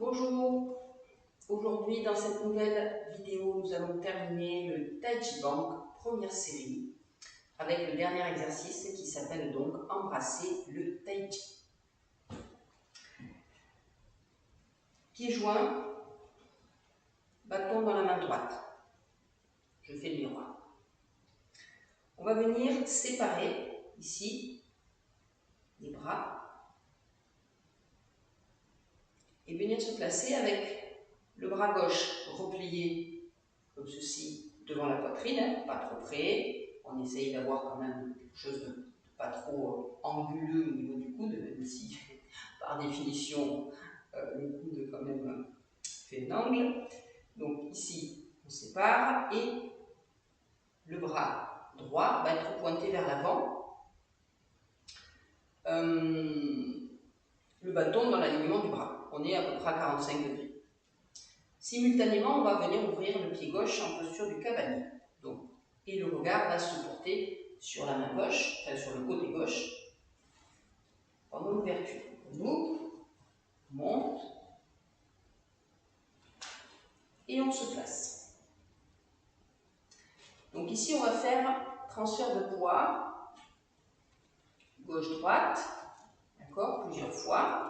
Bonjour, aujourd'hui dans cette nouvelle vidéo nous allons terminer le Tai Chi Bank première série avec le dernier exercice qui s'appelle donc embrasser le Tai Chi. Pieds joints, bâton dans la main droite. Je fais le miroir. On va venir séparer ici les bras et venir se placer avec le bras gauche replié comme ceci devant la poitrine, pas trop près. On essaye d'avoir quand même quelque chose de pas trop anguleux au niveau du coude, même si par définition le coude quand même fait un angle. Donc ici on sépare et le bras droit va être pointé vers l'avant. Le bâton dans l'alignement du bras. On est à peu près à 45 degrés. Simultanément, on va venir ouvrir le pied gauche en posture du cavalier. Donc, et le regard va se porter sur la main gauche, enfin sur le côté gauche, pendant l'ouverture. On ouvre, on monte, et on se place. Donc ici, on va faire transfert de poids, gauche-droite, d'accord, plusieurs fois.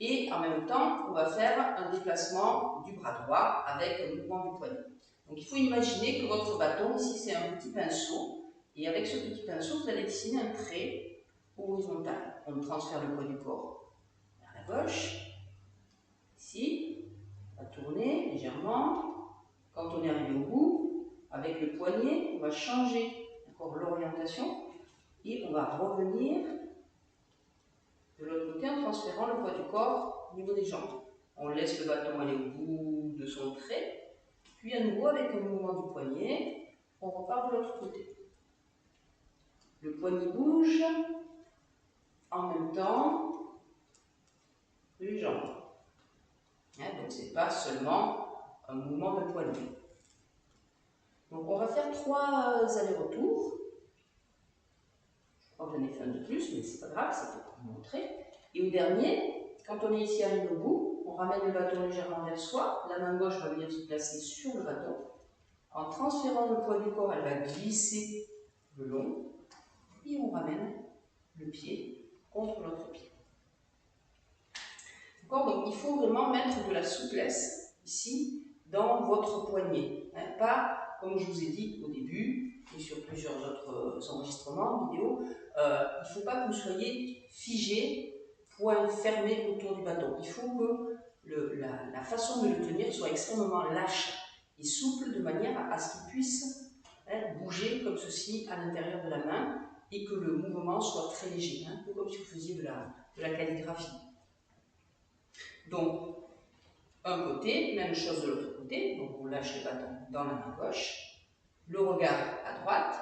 Et en même temps, on va faire un déplacement du bras droit avec un mouvement du poignet. Donc il faut imaginer que votre bâton, ici c'est un petit pinceau, et avec ce petit pinceau, vous allez dessiner un trait horizontal. On transfère le poids du corps vers la gauche, ici, on va tourner légèrement. Quand on est arrivé au bout, avec le poignet, on va changer l'orientation et on va revenir de l'autre côté en transférant le poids du corps au niveau des jambes. On laisse le bâton aller au bout de son trait, puis à nouveau avec un mouvement du poignet, on repart de l'autre côté. Le poignet bouge en même temps que les jambes. Donc ce n'est pas seulement un mouvement de poignet. Donc on va faire 3 allers-retours. Je crois que j'en ai fait un de plus, mais c'est pas grave, c'est pour vous montrer. Et au dernier, quand on est ici arrivé au bout, on ramène le bâton légèrement vers soi, la main gauche va venir se placer sur le bâton. En transférant le poids du corps, elle va glisser le long, et on ramène le pied contre l'autre pied. D'accord ? Donc il faut vraiment mettre de la souplesse ici dans votre poignet. Pas, comme je vous ai dit au début, et sur plusieurs autres enregistrements vidéo, il ne faut pas que vous soyez figé, poing fermé autour du bâton. Il faut que la façon de le tenir soit extrêmement lâche et souple de manière à ce qu'il puisse bouger comme ceci à l'intérieur de la main et que le mouvement soit très léger, un peu comme si vous faisiez de la calligraphie. Donc, un côté, même chose de l'autre côté, donc on lâche le bâton dans la main gauche, le regard à droite,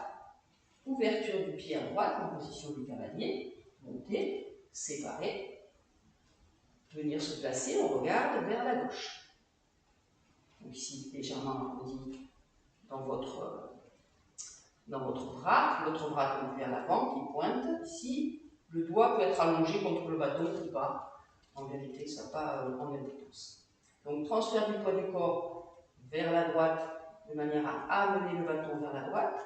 ouverture du pied à droite en position du cavalier, monter, séparer, venir se placer, on regarde vers la gauche. Donc ici, légèrement arrondi dans votre bras, l'autre bras tombe vers l'avant qui pointe. Ici, le doigt peut être allongé contre le bâton ou pas. En vérité, ça n'a pas d'importance. Donc, transfert du poids du corps vers la droite de manière à amener le bâton vers la droite.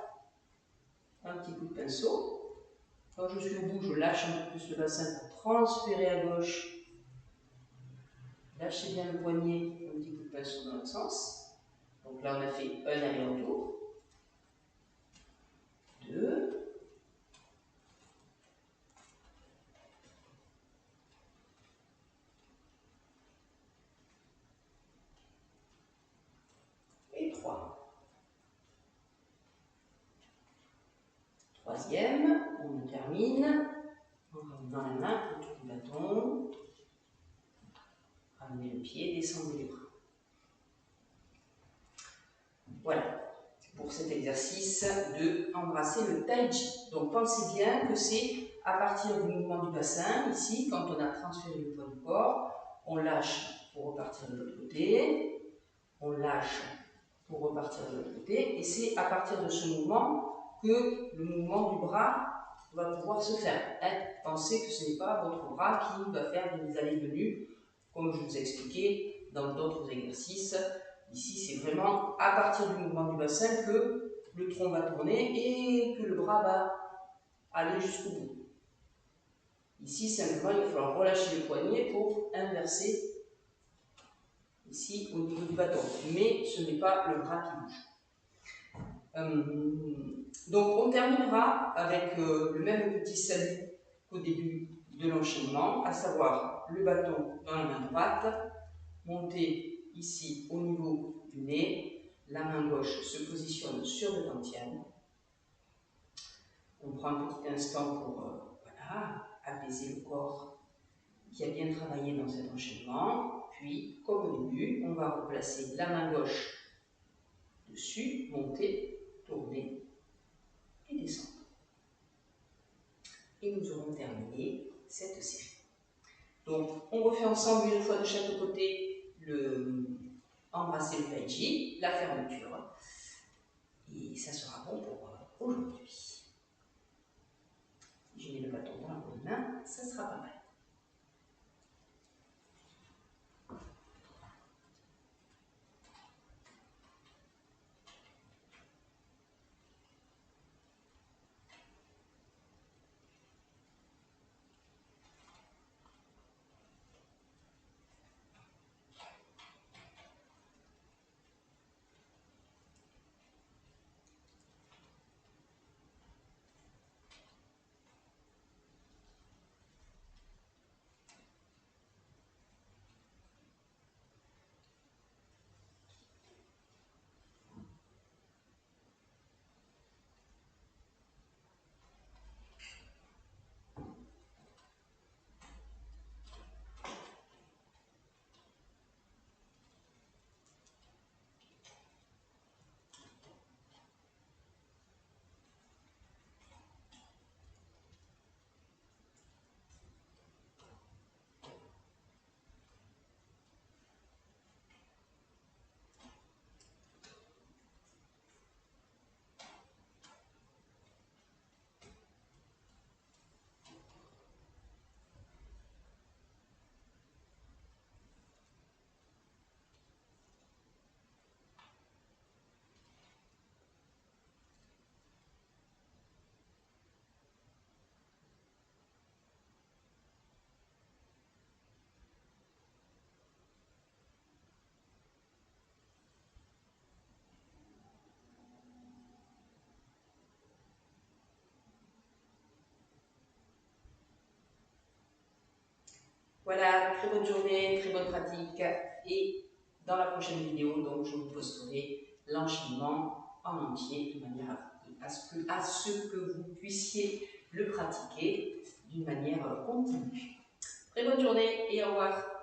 Un petit coup de pinceau. Quand je suis au bout, je lâche un peu plus le bassin pour transférer à gauche. Lâchez bien le poignet, un petit coup de pinceau dans l'autre sens. Donc là, on a fait un aller-retour. 2. Et 3. Troisième, on termine. On ramenant la main autour du bâton. Ramenez le pied, descendez les bras. Voilà, pour cet exercice de embrasser le Tai Chi. Donc pensez bien que c'est à partir du mouvement du bassin, ici, quand on a transféré le poids du corps, on lâche pour repartir de l'autre côté, on lâche pour repartir de l'autre côté, et c'est à partir de ce mouvement que le mouvement du bras va pouvoir se faire. Pensez que ce n'est pas votre bras qui va faire des allées-venues, comme je vous ai expliqué dans d'autres exercices. Ici, c'est vraiment à partir du mouvement du bassin que le tronc va tourner et que le bras va aller jusqu'au bout. Ici, simplement, il va falloir relâcher le poignet pour inverser ici au niveau du bâton. Mais ce n'est pas le bras qui bouge. Donc, on terminera avec le même petit salut qu'au début de l'enchaînement, à savoir le bâton dans la main droite, monter ici au niveau du nez, la main gauche se positionne sur le dantian. On prend un petit instant pour voilà, apaiser le corps qui a bien travaillé dans cet enchaînement. Puis, comme au début, on va replacer la main gauche dessus, monter, tourner et descendre. Et nous aurons terminé cette série. Donc, on refait ensemble une fois de chaque côté le embrasser le taiji, la fermeture. Et ça sera bon pour aujourd'hui. Si je mets le bâton dans la bonne main, ça sera pas mal. Voilà, très bonne journée, très bonne pratique. Et dans la prochaine vidéo, donc, je vous posterai l'enchaînement en entier de manière à ce que vous puissiez le pratiquer d'une manière continue. Très bonne journée et au revoir.